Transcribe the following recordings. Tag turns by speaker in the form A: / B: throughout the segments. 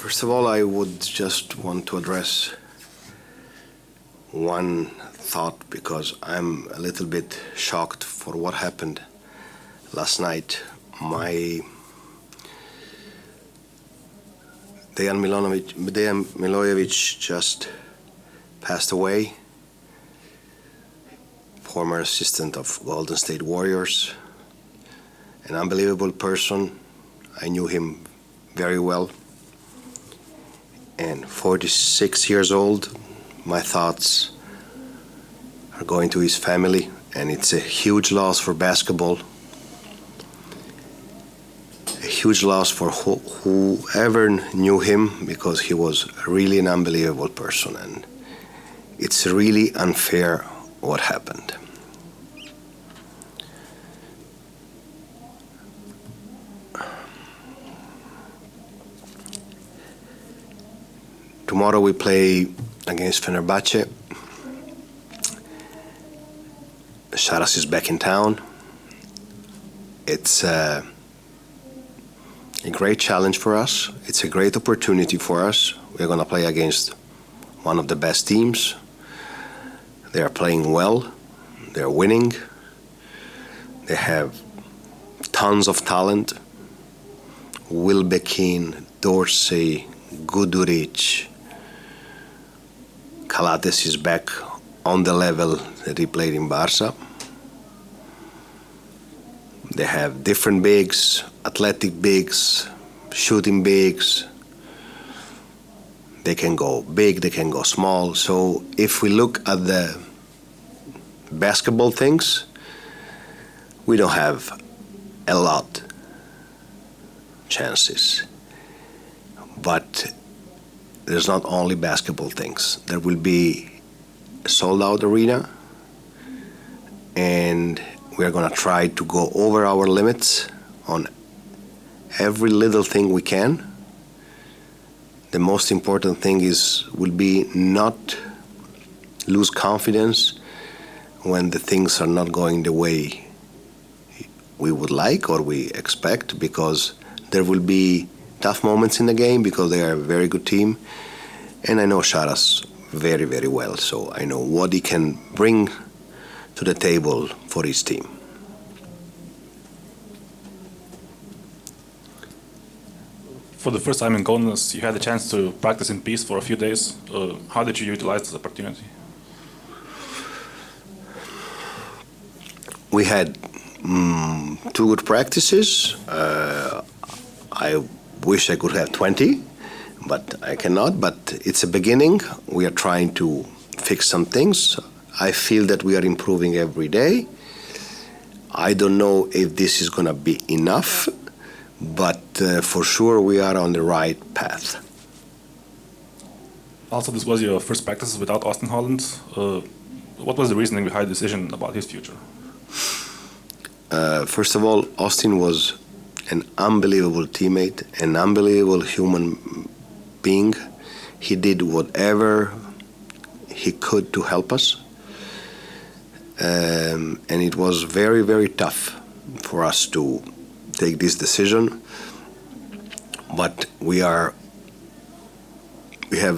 A: First of all, I would just want to address one thought because I'm a little bit shocked for what happened last night. Dejan Milojevic just passed away, former assistant of Golden State Warriors, an unbelievable person. I knew him very well. And 46 years old, my thoughts are going to his family, and it's a huge loss for basketball. A huge loss for whoever knew him, because he was really an unbelievable person, and it's really unfair what happened. Tomorrow we play against Fenerbahce. Š.Jas is back in town. It's a great challenge for us. It's a great opportunity for us. We're going to play against one of the best teams. They are playing well. They're winning. They have tons of talent. Wilbekin, Dorsey, Guduric. Kalates is back on the level that he played in Barca. They have different bigs, athletic bigs, shooting bigs. They can go big, they can go small. So if we look at the basketball things, we don't have a lot chances. But there's not only basketball things. There will be a sold-out arena, and we are going to try to go over our limits on every little thing we can. The most important thing will be not lose confidence when the things are not going the way we would like or we expect, because there will be tough moments in the game because they are a very good team. And I know Š.Jas very, very well, so I know what he can bring to the table for his team.
B: For the first time in Kaunas, you had the chance to practice in peace for a few days. How did you utilize this opportunity?
A: We had 2 good practices. I wish I could have 20, but I cannot. But it's a beginning. We are trying to fix some things. I feel that we are improving every day. I don't know if this is going to be enough, but for sure we are on the right path.
B: Also, this was your first practice without Austin Holland. What was the reasoning behind the decision about his future?
A: First of all, Austin was an unbelievable teammate, an unbelievable human being. He did whatever he could to help us. And it was very, very tough for us to take this decision. But we have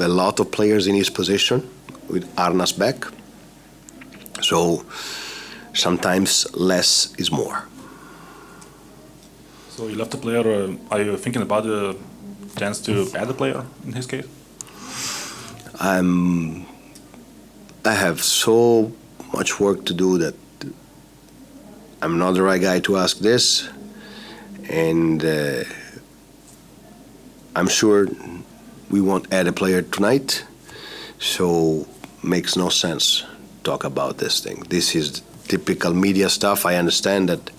A: a lot of players in his position with Arnas back. So sometimes less is more.
B: So you left the player. Are you thinking about the chance to add a player in his case?
A: I have so much work to do that I'm not the right guy to ask this, and I'm sure we won't add a player tonight, so makes no sense to talk about this thing. This is typical media stuff. I understand that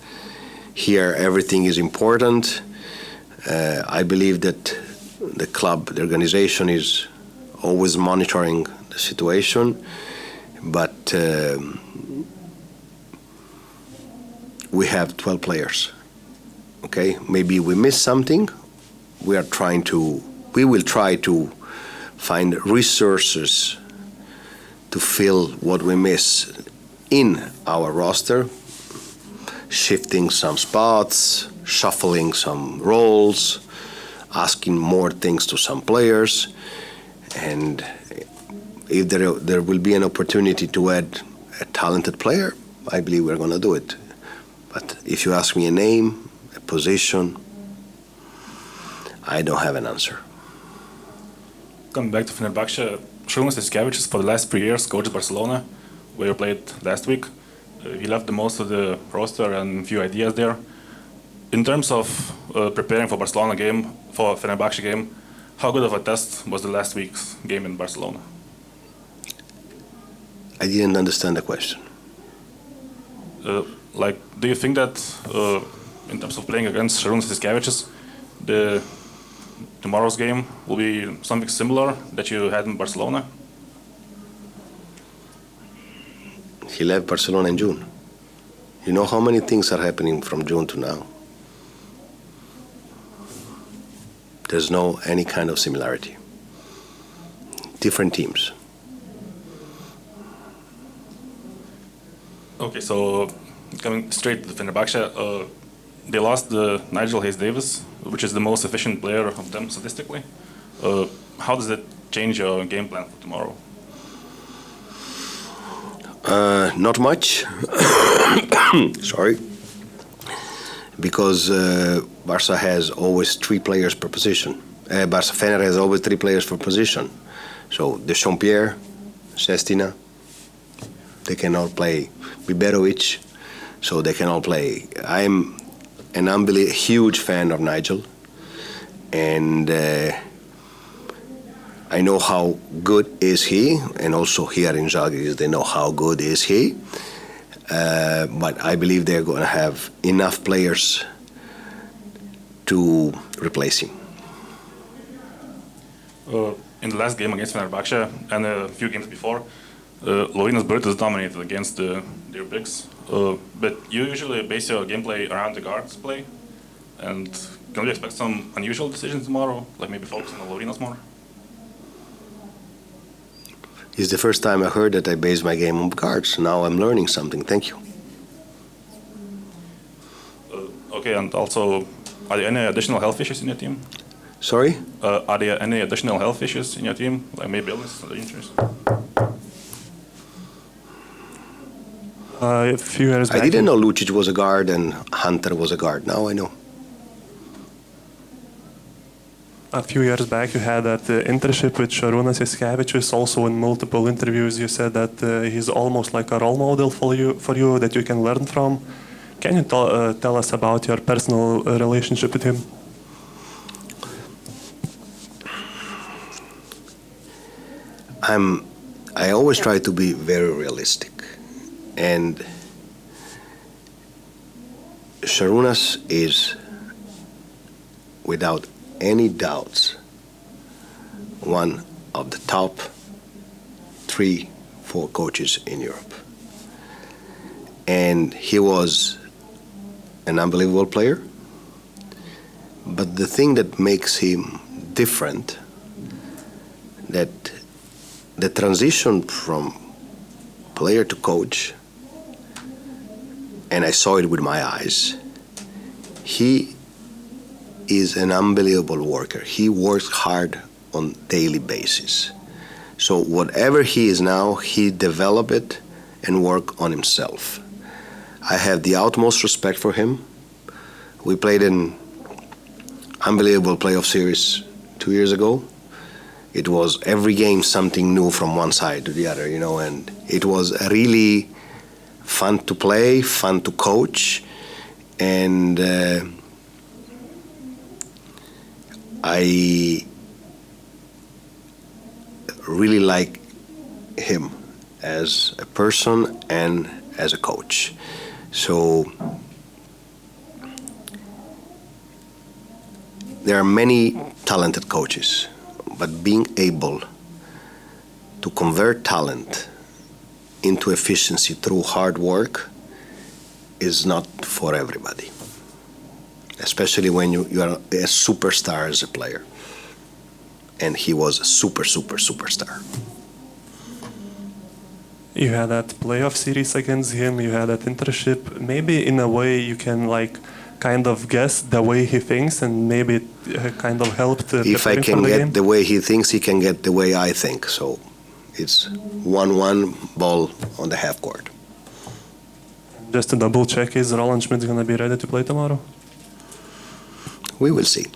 A: here everything is important. I believe that the club, the organization is always monitoring the situation, but we have 12 players. Okay, maybe we missed something. We will try to find resources to fill what we miss in our roster, shifting some spots, shuffling some roles, asking more things to some players, and if there will be an opportunity to add a talented player, I believe we're going to do it. But if you ask me a name, a position, I don't have an answer.
B: Coming back to Fenerbahce, Š.Jasikevičiumi for the last 3 years coached Barcelona, where you played last week. He left the most of the roster and a few ideas there. In terms of preparing for Barcelona game, for Fenerbahce game, how good of a test was the last week's game in Barcelona?
A: I didn't understand the question.
B: Do you think that in terms of playing against Š.Jasikevičiumi, tomorrow's game will be something similar that you had in Barcelona?
A: He left Barcelona in June. You know how many things are happening from June to now? There's no any kind of similarity. Different teams.
B: Okay, so coming straight to the Fenerbahce, they lost Nigel Hayes-Davis, which is the most efficient player of them statistically. How does that change your game plan for tomorrow?
A: Not much. Sorry. Because Barca has always 3 players per position. Fener has always 3 players per position. So Š.Pierre, Sestina, they can all play. Biberovic, so they can all play. I'm an huge fan of Nigel, and I know how good is he, and also here in Zalgiris they know how good is he. But I believe they're going to have enough players to replace him.
B: In the last game against Fenerbahce and a few games before, Laurynas Birtas dominated against their bigs. But you usually base your gameplay around the guards play. And can we expect some unusual decisions tomorrow, like maybe focusing on Laurynas more?
A: It's the first time I heard that I base my game on guards. Now I'm learning something. Thank you.
B: Okay, and also, are there any additional health issues in your team?
A: Sorry?
B: Are there any additional health issues in your team, like maybe illness or injuries?
C: A few years back,
A: I didn't know Lucic was a guard and Hunter was a guard. Now I know.
C: a few years back you had that internship with Š.Jasikevičiumi. Also in multiple interviews you said that he's almost like a role model for you that you can learn from. Can you tell us about your personal relationship with him?
A: I always try to be very realistic, and Šarūnas is, without any doubts, one of the top 3-4 coaches in Europe. And he was an unbelievable player, but the thing that makes him different, that the transition from player to coach, and I saw it with my eyes, he is an unbelievable worker. He works hard on daily basis. So whatever he is now, he develop it and work on himself. I have the utmost respect for him. We played an unbelievable playoff series 2 years ago. It was every game something new from one side to the other, you know, and it was really fun to play, fun to coach, and I really like him as a person and as a coach. So there are many talented coaches, but being able to convert talent into efficiency through hard work is not for everybody, especially when you are a superstar as a player. And he was a superstar.
C: You had that playoff series against him, you had that internship. Maybe in a way you can like kind of guess the way he thinks and maybe it kind of helped
A: If I
C: preparing
A: can
C: for the
A: get
C: game?
A: the way he thinks, he can get the way I think. So it's 1-1 ball on the half court.
C: Just to double check, is Roland Schmitz going to be ready to play tomorrow?
A: We will see.